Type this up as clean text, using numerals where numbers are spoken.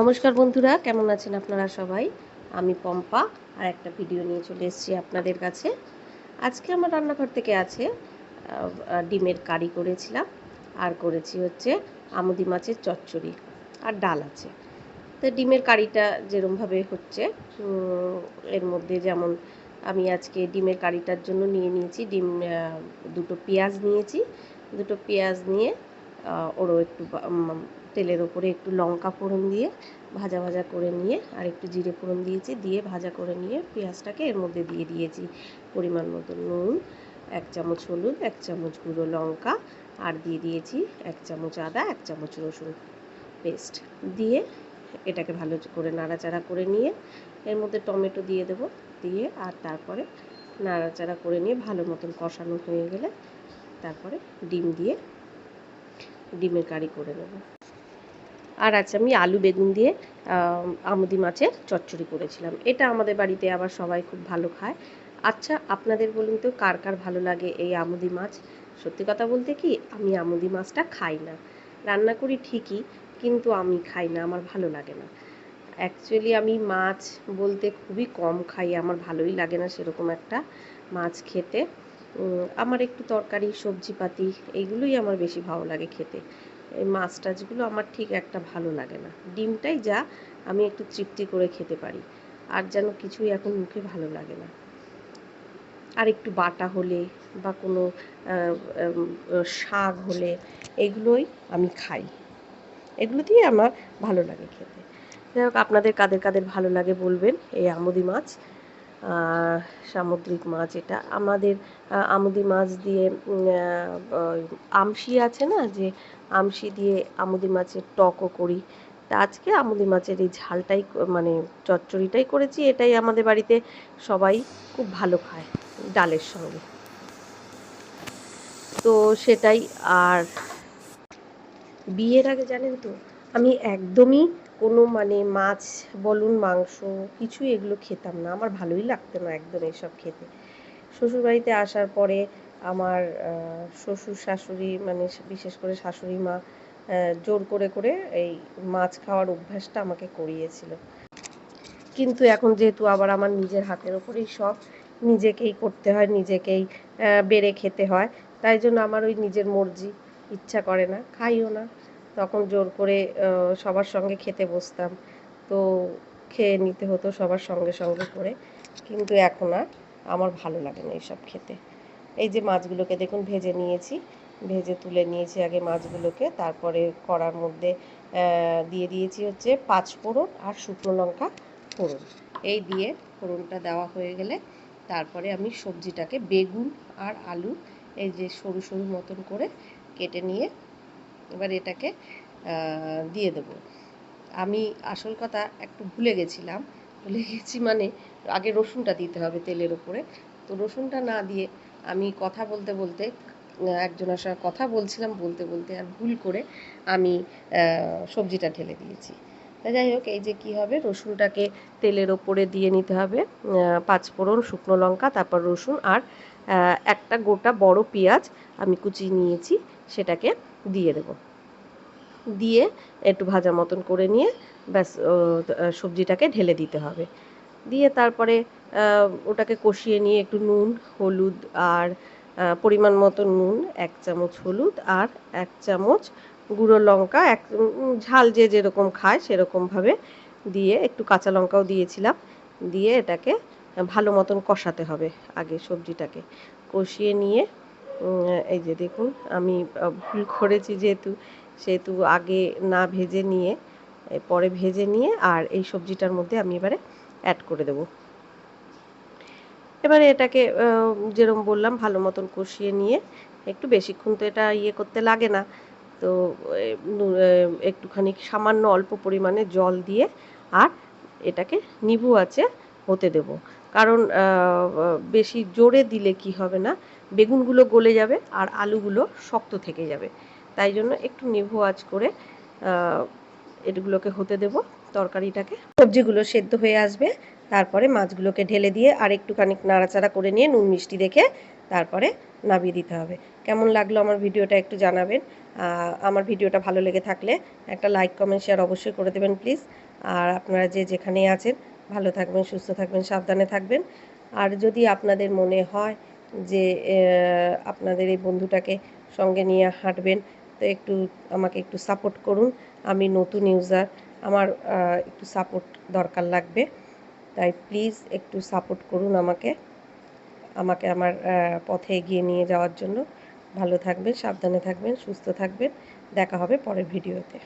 নমস্কার বন্ধুরা, কেমন আছেন আপনারা সবাই? আমি পম্পা আর একটা ভিডিও নিয়ে চলে এসেছি আপনাদের কাছে। আজকে আমার রান্নাঘর থেকে আছে ডিমের কারি করেছিলাম, আর করেছি হচ্ছে আমুদি মাছের চচ্চড়ি, আর ডাল আছে। তো ডিমের কারিটা যেরমভাবে হচ্ছে, এর মধ্যে যেমন আমি আজকে ডিমের কারিটার জন্য নিয়েছি ডিম, দুটো পেঁয়াজ নিয়েছি। দুটো পেঁয়াজ নিয়ে ওরও একটু তেলের ওপরে একটু লঙ্কা ফোড়ন দিয়ে ভাজা ভাজা করে নিয়ে, আর একটু জিরে ফোড়ন দিয়েছি, দিয়ে ভাজা করে নিয়ে পেঁয়াজটাকে এর মধ্যে দিয়ে দিয়েছি পরিমাণ মতো নুন, 1 চামচ হলুদ, 1 চামচ গুঁড়ো লঙ্কা, আর দিয়ে দিয়েছি 1 চামচ আদা, 1 চামচ রসুন পেস্ট দিয়ে এটাকে ভালো করে নাড়াচাড়া করে নিয়ে এর মধ্যে টমেটো দিয়ে দেবো, দিয়ে আর তারপরে নাড়াচাড়া করে নিয়ে ভালো মতন কষানো হয়ে গেলে তারপরে ডিম দিয়ে ডিমের কারি করে নেব। আর আচ্ছা, আমি আলু বেগুন দিয়ে আমুদি মাছের চচ্চড়ি করেছিলাম। এটা আমাদের বাড়িতে আবার সবাই খুব ভালো খায়। আচ্ছা, আপনাদের বলুন তো কার কার ভালো লাগে এই আমুদি মাছ? সত্যি কথা বলতে কি, আমি আমুদি মাছটা খাই না। রান্না করি ঠিকই, কিন্তু আমি খাই না, আমার ভালো লাগে না। অ্যাকচুয়ালি আমি মাছ বলতে খুবই কম খাই, আমার ভালোই লাগে না সেরকম একটা মাছ খেতে। আমার একটু তরকারি সবজিপাতি এইগুলোই আমার বেশি ভালো লাগে খেতে। এই মাছ টাছগুলো আমার ঠিক একটা ভালো লাগে না। ডিমটাই যা আমি একটু তৃপ্তি করে খেতে পারি, আর যেন কিছুই এখন মুখে ভালো লাগে না। আর একটু বাটা হলে বা কোনো শাক হলে এগুলোই আমি খাই, এগুলো দিয়ে আমার ভালো লাগে খেতে। যাই হোক, আপনাদের কাদের কাদের ভালো লাগে বলবেন এই আমুদি মাছ, সামুদ্রিক মাছ এটা আমাদের। আমুদি মাছ দিয়ে আমশি আছে না, যে আমশি দিয়ে আমুদি মাছের টকও করি। তা আজকে আমুদি মাছের এই ঝালটাই মানে চচ্চড়িটাই করেছি। এটাই আমাদের বাড়িতে সবাই খুব ভালো খায় ডালের সঙ্গে, তো সেটাই। আর বিয়ের আগে জানেন তো, আমি একদমই কোনো মানে মাছ বলুন মাংস কিছুই এগুলো খেতাম না, আমার ভালোই লাগতো না একদম এসব খেতে। শ্বশুরবাড়িতে আসার পরে আমার শ্বশুর শাশুড়ি, মানে বিশেষ করে শাশুড়ি মা জোর করে করে এই মাছ খাওয়ার অভ্যাসটা আমাকে করিয়েছিল। কিন্তু এখন যেহেতু আবার আমার নিজের হাতের ওপরেই সব, নিজেকেই করতে হয়, নিজেকেই বেড়ে খেতে হয়, তাই জন্য আমার ওই নিজের মর্জি, ইচ্ছা করে না, খাইও না। তখন জোর করে সবার সঙ্গে খেতে বসতাম, তো খেয়ে নিতে হতো সবার সঙ্গে সঙ্গে করে। কিন্তু এখন আর আমার ভালো লাগে না এইসব খেতে। এই যে মাছগুলোকে দেখুন ভেজে নিয়েছি, ভেজে তুলে নিয়েছি আগে মাছগুলোকে, তারপরে কড়ার মধ্যে দিয়ে দিয়েছি হচ্ছে 5 ফোড়ন আর শুকনো লঙ্কা ফোড়ন। এই দিয়ে ফোড়নটা দেওয়া হয়ে গেলে তারপরে আমি সবজিটাকে বেগুন আর আলু এই যে সরু সরু মতন করে কেটে নিয়ে এবার এটাকে দিয়ে দেবো। আমি আসল কথা একটু ভুলে গেছিলাম, ভুলে গেছি মানে আগে রসুনটা দিতে হবে তেলের ওপরে। তো রসুনটা না দিয়ে আমি কথা বলতে বলতে একজনের সঙ্গে কথা বলছিলাম, বলতে বলতে আর ভুল করে আমি সবজিটা ঢেলে দিয়েছি। তা যাই হোক, এই যে কী হবে, রসুনটাকে তেলের ওপরে দিয়ে নিতে হবে, 5 ফোড়ন, শুকনো লঙ্কা, তারপর রসুন, আর একটা গোটা বড় পেঁয়াজ আমি কুচিয়ে নিয়েছি, সেটাকে দিয়ে দেবো। দিয়ে একটু ভাজা মতন করে নিয়ে ব্যাস সবজিটাকে ঢেলে দিতে হবে। দিয়ে তারপরে ওটাকে কষিয়ে নিয়ে একটু নুন, হলুদ, আর পরিমাণ মতো নুন, 1 চামচ হলুদ, আর 1 চামচ গুঁড়ো লঙ্কা, ঝাল যে যেরকম খায় সেরকমভাবে দিয়ে, একটু কাঁচা লঙ্কাও দিয়েছিলাম, দিয়ে এটাকে ভালো মতন কষাতে হবে আগে সবজিটাকে। কষিয়ে নিয়ে এই যে দেখুন, আমি ভুল করেছি সেহেতু আগে না ভেজে নিয়ে পরে ভেজে নিয়ে আর এই সবজিটার মধ্যে আমি এবারে অ্যাড করে দেবো। এবারে এটাকে যেরকম বললাম ভালো মতন কষিয়ে নিয়ে, একটু বেশিক্ষণ তো এটা করতে লাগে না, তো একটুখানি সামান্য অল্প পরিমাণে জল দিয়ে আর এটাকে নিভু আঁচে হতে দেব। কারণ বেশি জোরে দিলে কি হবে না, বেগুনগুলো গলে যাবে আর আলুগুলো শক্ত থেকে যাবে। তাই জন্য একটু নিভু আঁচ করে এগুলোকে হতে দেব তরকারিটাকে। সবজিগুলো সেদ্ধ হয়ে আসবে, তারপরে মাছগুলোকে ঢেলে দিয়ে আর একটুখানি নাড়াচাড়া করে নিয়ে নুন মিষ্টি দেখে তারপরে নামিয়ে দিতে হবে। কেমন লাগলো আমার ভিডিওটা একটু জানাবেন। আমার ভিডিওটা ভালো লেগে থাকলে একটা লাইক, কমেন্ট, শেয়ার অবশ্যই করে দেবেন প্লিজ। আর আপনারা যে যেখানেই আছেন ভালো থাকবেন, সুস্থ থাকবেন, সাবধানে থাকবেন। আর যদি আপনাদের মনে হয় যে আপনাদের এই বন্ধুটাকে সঙ্গে নিয়ে হাঁটবেন, তো আমাকে একটু সাপোর্ট করুন। আমি নতুন ইউজার, আমার একটু সাপোর্ট দরকার লাগবে। তাই প্লিজ একটু সাপোর্ট করুন আমাকে আমার পথে এগিয়ে নিয়ে যাওয়ার জন্য। ভালো থাকবেন, সাবধানে থাকবেন, সুস্থ থাকবেন। দেখা হবে পরের ভিডিওতে।